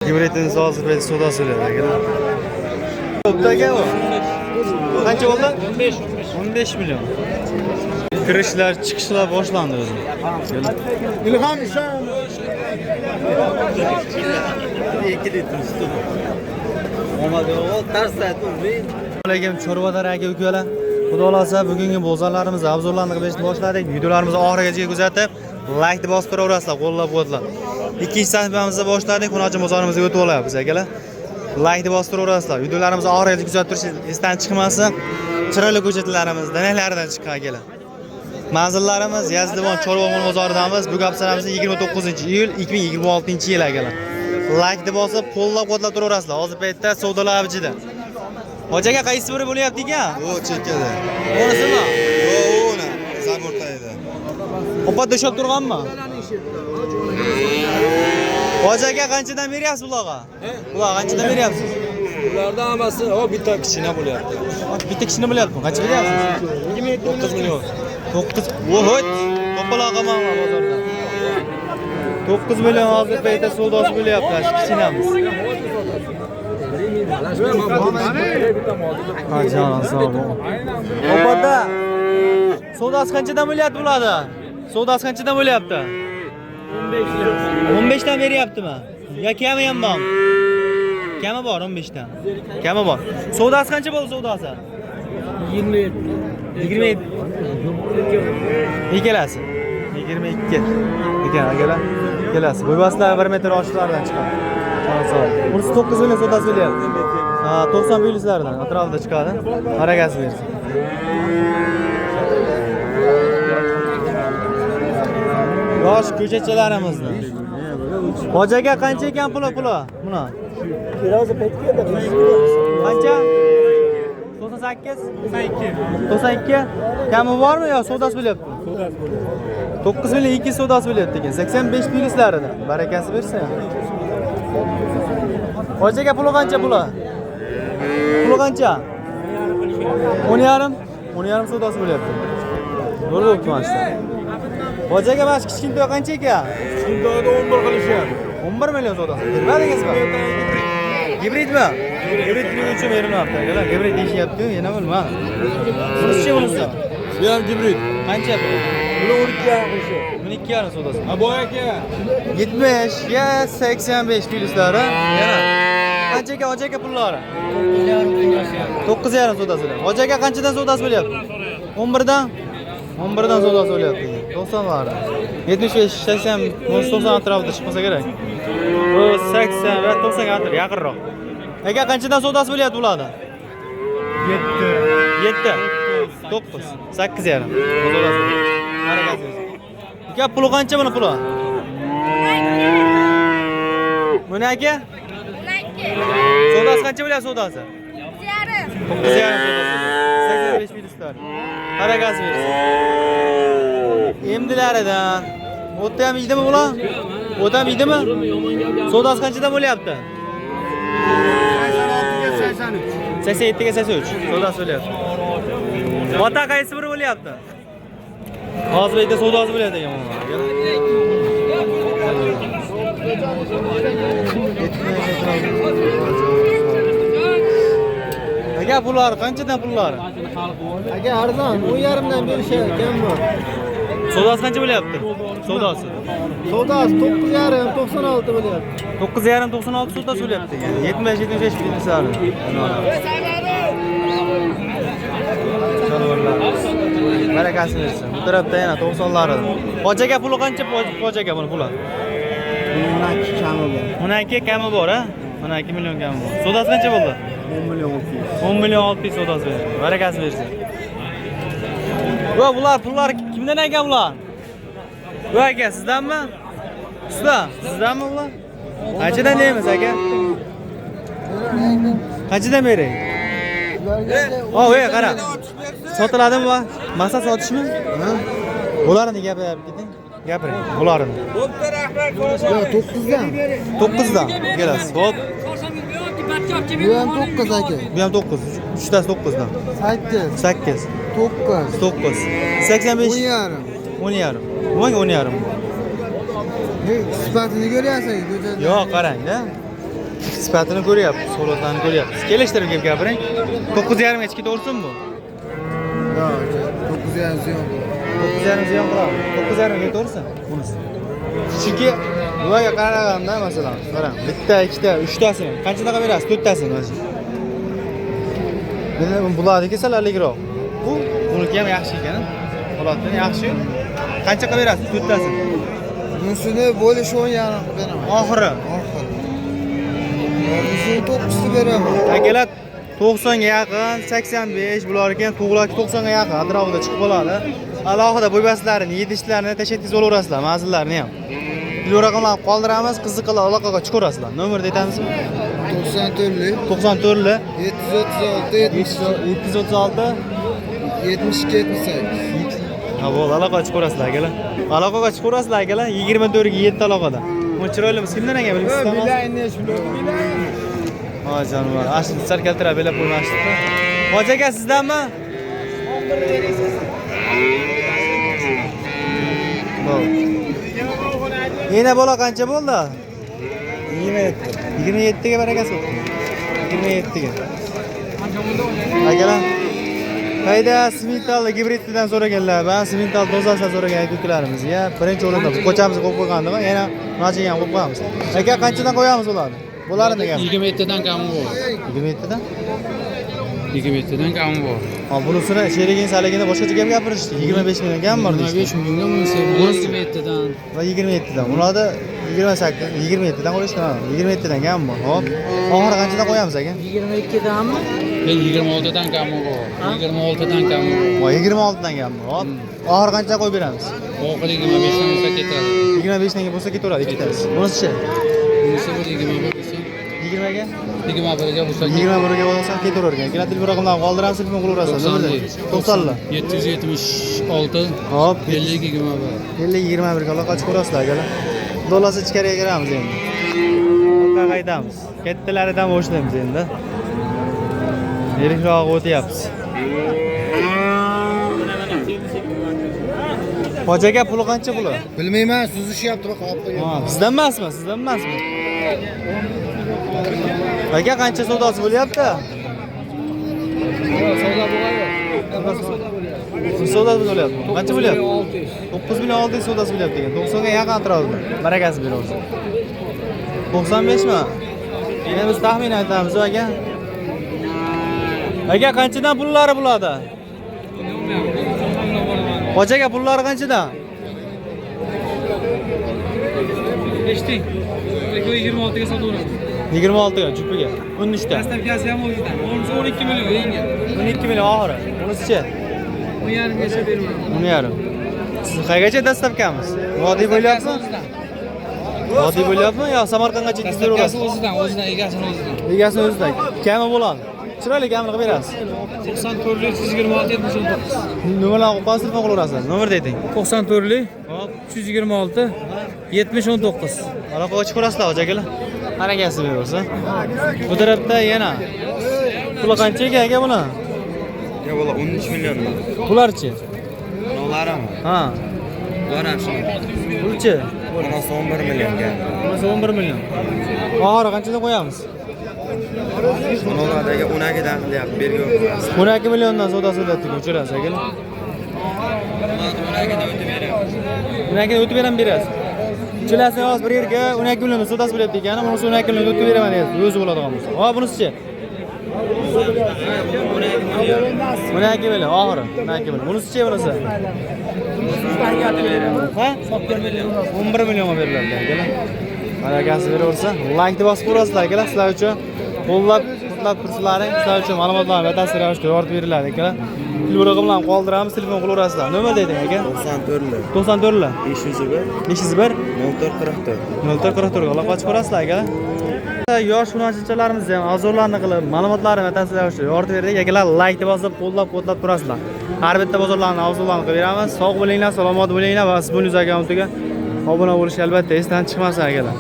Gibritini hozir biz savdo so'raydi. Bo'pti o. Qancha bo'ldi? 15 million. Kirishlar, chiqishlar boshlandi o'zi. İlham Şah. 2 litr sut. Olmadi, o tars aytdi. Alaykum chorvador aka ukalar. Xudo xolasa bugungi bozorlarimiz obzorlarni qilishni boshladik. Videolarimizni oxirigacha kuzatib, like deb bosib turaverasizlar, qo'llab-quvvatlab. Ikkinchi sahifamizda boshladik, Xunochim bozorimizga o'tib olyapmiz akalar. Like deb bosib turaverasizlar. Videolarimizni oxirigacha kuzatib turishingiz esdan chiqmasin. Chiroyli ko'chatlarimiz, danaklaridan chiqqan akalar. Manzillarimiz Yazdivon Chorva mol bozoridamiz. Bugun haftalarimiz 29-iyul 2026-yil akalar. Like deb bosib, qo'llab-quvvatlab turaverasizlar. Hozir paytda savdolar avjida. Hoca aka qaysi biri bo'lyapti ekan? O chekkada. O'nisimi? Yo'q, o'ni. Zabortayda. Opa deshab turganmi? Hoca aka qanchadan beryapsiz bularga? Bular qanchadan beryapsiz? Ulardan hammasi o bitta kichkina bo'lyapti. Bitta kichkina bo'lyapti. Qancha beryapsiz? 29 million. 9. Vohot. To'paloqqa mana bozorda. 9 million hozir paytda savdosi bo'lyapti, kichkinamiz. Ha, jonon sog' bo'l. Opada. Savdosi qanchadan bo'lyapti bularda? Savdosi qanchadan bo'lyapti? 15 dan beryaptimi? Ya kami ham bor. Kami bor 15 dan. Kami bor. Savdosi qancha bo'ldi savdosi? 27. 27. Ikkalasi. 22. Ekan akalar. Ikkalasi. Bo'yboslar 1 metr oshiqlardan chiqadi. Sog'. Bursi 9 million savdosi bo'lyapti. Ha, 90 plyuslardan atrofida chiqadi. Harakasi bersin. Yosh ko'chatchilarimizni. Hoji aka qancha ekan puli? Buni. Biraz petga Qancha? 98? 92. Kami bormi yo savdosi bo'lyapti? 9 million 2 savdosi bo'lyapti ekan. 85 plyuslarida. Barakasi bersin. Hoji aka puli qancha puli? Puli qancha? 10,5. 10,5 savdosi bo'lyapti. Nima bo'libdi mana shu? Hoji aka mana kichkintoy qancha ekan? Kichkintoyda 11 qilishyapti. 11 million savdosi. Bermadingizmi? Gibridmi? Gibrid uchun berilmoqda akalar. Gibrid deyishyapti, yana bilma. Bunisi bunisi. Bu ham gibrid. Qancha bu? Buni 12 qilishdi. 12,5 savdosi. Ha, boy aka. 70 ya 85 plyuslari. Yana. Qancha aka hoji aka pullari? 9,5 savdosi. Hoji aka qanchadan savdosi bo'lyapti? 11 dan. 11 dan savdosi bo'lyapti. 90 lar. 75, 80, 90 atrofida chiqmasa kerak. Bu 80 va 90 ga atrofida yaqinroq. Aka qanchadan savdosi bo'lyapti bularda? 7. 9. 8,5. Savdosi. Harakati. Aka puli qancha buni puli? Buni aka? Savdosi qancha bo'lyapti savdosi? 9,5 savdosi. 85 plyuslar. Harakati bersin. Emdilaridan. O'tda ham yeydimi bular? O'tda ham yeydimi? Savdosi qanchadan bo'lyapti? 87 ga 83. Savdosi bo'lyapti. Ota qaysi biri bo'lyapti? Hozir yerda savdosi bo'lyapti ekan mana. Aka pullar qanchadan pullar? Aka arzon 10,5 dan berishar ekan bu. Savdosi qancha bo'lyapti? Savdosi. Savdosi 9,5 96 bo'lyapti. 9,5 96 savdosi bo'lyapti ekan. 75 plyuslar. Barakasi bersin. Bu tarafda yana 90'lar. Hoji aka puli qancha? Hoji aka buni puli. 12 kami bor. 12 kami bor, ha? 12 million kami bor. Savdosi qancha bo'ldi? 10 million 600. 10 million 600 savdosi berdi. Barakasi bersin. Va bular pullar kimdan ekan bular? Va aka sizdanmi? Sizdanmi bular? Qanchadan deymiz aka? Qanchadan beray? Voy, qara. Sotiladimi bu? Maqsad sotishmi? Ha? Bularni gapiryapti keting. Gapiring, bularni. Bo'pti, rahmat. Yo 9dan. 9dan kelasiz. Hop. Bu ham 9 aka. Bu ham 9. 3 tasi 9dan. 8. 8. 9. 9. 85. 10,5. 10,5. Nimaga 10,5? Sifatini ko'ryapsiz, go'zal. Yo'q, qarang-da. Sifatini ko'ryapmiz, so'lotlarni ko'ryapmiz. Kelishtirib kelib gapiring. 9.5 ga to'g'risimi bu? Yo'q, 900 ziyon. 9.5 ziyon qiladi. 9.5 ga to'g'risi bunisi. Chunki bularga qaraganda masalan, qarang, bitta, ikkita, uchtasini qanchaga berasiz? 4tasini mana shu. Meni bularniki salarligroq. Buniki ham yaxshi ekan. Holatdan yaxshi. Qanchaga berasiz? 4tasini. Bunisini bo'lish 10.5 beraman. Oxiri. Bunisini 9 ta beraman. Akalar 90 ga yaqin, 85 bularga ham to'g'ri 90 ga yaqin atrofida chiqib qoladi. Alohida bo'ybaslarini, yedishlarini tashakkuz olaverasizlar, manzillarni ham. Bu raqamlarni qoldiramiz, qiziqlar aloqaga chiqarasizlar. Nomerni aytamizmi? 94lik 94 736 72 78. Ha, bo'ldi, aloqaga chiqarasizlar akalar. Aloqaga chiqarasizlar akalar, 24 ga 7 aloqada. Bu chiroylimiz kimdan aka bilmaysizmi? Bilayni shuni. Ha, jonivor. Ashni sal keltirib belab qo'ymashdi. Hoji aka sizdanmi? Bo'ldi. Yana bola qancha bo'ldi? 27. 27 ga barakasi o'tdi. 27 ga. Akalar. Qayda simentalli gibriddan so'raganlar. Ben simental dozasidan so'ragan ko'klarimiz. Ya, birinchi o'rinda ko'chamizni qo'yib qo'ygandim. Yana nochiga ham qo'yib qo'yamiz. Aka qanchadan qo'yamiz ularni? Bularni degan. 27 dan kami bor. 27 dan? 27 dan kami bor. Ha, bunisini sherigini saligini boshqacha gap gapirishdi. 25 million kam bor deydi. 25 millionga bunisi 27 dan. Va 27 dan. Ularda 28, 27 dan qo'yishdi. 27 dan kam bor. Hop. Oxiri qanchadan qo'yamiz aka? 22 danmi? 26 dan kami bor. 26 dan kami bor. Va 26 dan kam bor. Hop. Oxiri qancha qo'yib beramiz? Oxiri 25 dan bo'lsa ketadi. 25 dan bo'lsa ketaveradi ikkitasi. Bunisi-chi? Bunisi 21 bo'lsa 20 ga? 21 ga bo'lsa 21 ga bo'lsa ketaverar ekan. Kelar bir raqamlarni qoldiramiz, telefon qilaverasiz. 90 lar. 776 Hop, 50 21. 50-21 ga aloqa chiqarasizlar akalar. Dollasi ichkariga kiramiz endi. Orqa qaydamiz. Kattalaridan boshlaymiz endi. Yirikroq o'tyapmiz. Hoji aka puli qancha puli? Bilmayman, suzishyapti bak, olib qo'ygan. Ha, sizdan emasmi? Sizdan emasmi? Aka qancha savdosi bo'lyapti? Savdo bo'ladi. Savdosi bo'lyapti. Qancha bo'lyapti? 9 million 600 savdosi bo'lyapti ekan. 90 ga yaqin atrofida. Barakasi beraversin. 95 mi? Endi biz taxmin aytamiz aka. Aka qanchadan pullari bo'ladi? Hoji aka pullari qanchadan? 5 26 ga sotib 26 ga jupiga. 13 ta. Dastavkasi ham o'zidan. 12 million yengil. 12 million oxiri. Bunisi-chi? 10.5 gacha beraman. 10.5. Siz qayergacha dastavkamiz? Vodiy bo'lyapmi? Vodiy bo'lyapmi yo Samarqandga yetkazib Dastavkasi berasiz? o'zidan, egasini o'zidan. Egasini o'zidan. Kami bo'ladi. Chiroyli kamini qilib berasiz. 94 326 79. Nimalar qo'yib telefon qilaverasiz? Nomerni ayting. 94 Hop, 326 7019. aloqaga chiqarasizlar hoji akalar. Harakasi beraversin. Bu tarafda yana. Puli qancha ekan aka buni? Ya bola 13 million. Pularchi? Dolarimi? Ha. Bor ham shuni. Pulchi? Bunisi 11 millionga. Bunisi 11 million. Oxiri qanchadan qo'yamiz? Ulardagi 12 dan qilyapti, bergan. 12 milliondan savdosi bo'lyapti, ko'chirasiz akalar. 12 dan o'tib berasiz. Uchalasi hozir bir yerga 12 million savdosi bo'lyapti ekan, bunisi 12 million o'tib beraman deyapti. O'zi bo'ladigan bo'lsa. Ha, bunisi-chi? 12 million oxiri. 12 million. Bunisi-chi bunisi? Ha? 11 millionga beriladi akalar. Harakasi beraversa, like bosib qo'yasizlar akalar, sizlar uchun qo'llab tursalaring, sizlar uchun ma'lumotlarni batafsil ravishda yoritib beriladi akalar. Telefon raqamlarini qoldiramiz, telefon qilaverasizlar. Nomer deydi aka? 94 94 501 501 0444. 0444 ga aloqa chiqarasizlar akalar. Yosh hunarchilarimiz ham arzonlarni qilib, ma'lumotlarni batafsil ravishda yoritib berdik. Akalar, like bosib, qo'llab turasizlar. Har bitta bozorlarni arzonlarini qilib beramiz. Sog' bo'linglar, salomat bo'linglar va siz bu akkauntiga obuna bo'lish albatta esdan chiqmasin akalar.